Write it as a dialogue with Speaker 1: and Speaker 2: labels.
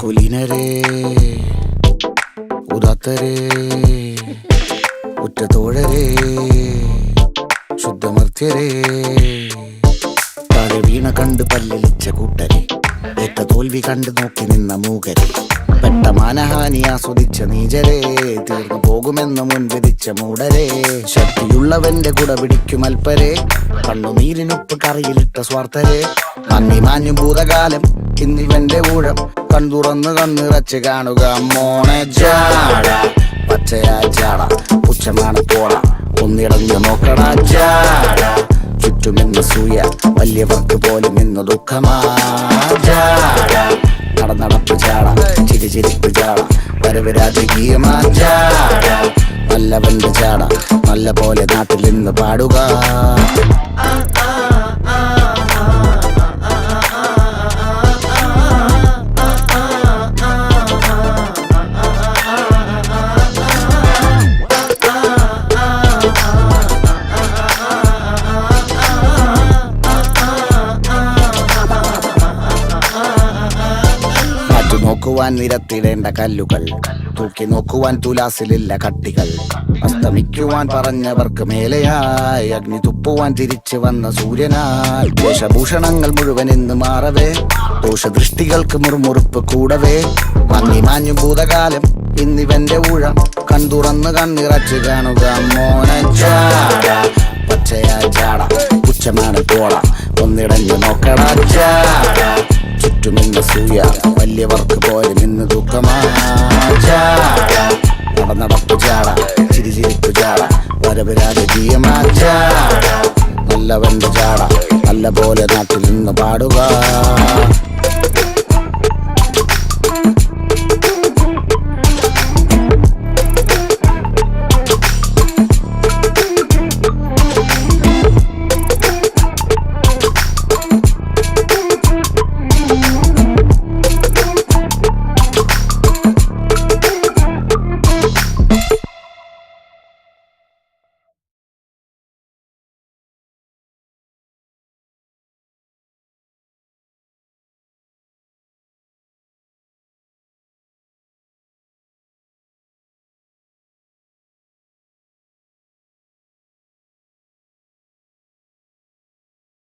Speaker 1: കുലീനരേ ഉദാത്തരേ ഉറ്റതോഴരേ ശുദ്ധമർത്യരേ താഴെ വീണ കണ്ട് പല്ലിളിച്ച കൂട്ടരെ ഏറ്റ തോൽവി കണ്ട് നോക്കി നിന്ന മൂകരെ പെട്ട മാനഹാനി ആസ്വദിച്ച നീചരെ തീർന്നു പോകുമെന്ന് മുൻവിധിച്ച മൂടരെ ശക്തിയുള്ളവന്റെ കുട പിടിക്കും അൽപ്പരെ കണ്ണുനീരിനുപ്പ് കറിയിലിട്ട സ്വാർത്ഥരെ നന്ദി മാഞ്ഞു ഭൂതകാലം ഇന്നിവന്റെ ഊഴം കൺതുറന്ന് കണ്ണിറച്ച് കാണുക മോണെ ജാട പച്ചയാ ജാട പുച്ഛമാണ് പോള ഒന്നിടഞ്ഞു നോക്കടാ ജാട ചുറ്റുമെന്ന് സൂയ വലിയവർക്ക് പോലും ഇന്ന് ദുഃഖമാ ജാട നടപ്പ് ജാട ചിരിച്ചിരിപ്പ് ജാട വരവ് രാജകീയമാ ജാട നല്ലവന്റെ ജാട നല്ല പോലെ നാട്ടിൽ നിന്ന് പാടുക. നോക്കുവാൻ നിരത്തിടേണ്ട കല്ലുകൾ തൂക്കി നോക്കുവാൻ തുലാസിലില്ല കട്ടികൾ അസ്തമിക്കുവാൻ പറഞ്ഞവർക്ക് മേലെയായി അഗ്നി തുപ്പുവാൻ തിരിച്ചു വന്ന സൂര്യനായി ദോഷഭൂഷണങ്ങൾ മുഴുവൻ ഇന്ന് മാറവേ ദോഷദൃഷ്ടികൾക്ക് മുറുമുറുപ്പ് കൂടവേ മങ്ങി മാഞ്ഞു ഭൂതകാലം ഇന്നിവന്റെ ഊഴം കൺതുറന്ന് കണ്ണിറച്ച് കാണുക മോനെ ജാട പച്ചയാ ജാട പുച്ഛമാണ് പോള ഒന്നിടഞ്ഞു നോക്കടാ ജാട ചുറ്റുമിന്ന് സൂയ വലിയവർക്ക് പോലും ഇന്ന് ദുഃഖമാ ജാട നടപ്പ് ജാട ചിരിച്ചിരിപ്പ് ജാട വരവ് രാജകീയമാ ജാട നല്ലവന്റെ ജാട നല്ല പോലെ നാട്ടിൽ നിന്ന് പാടുക.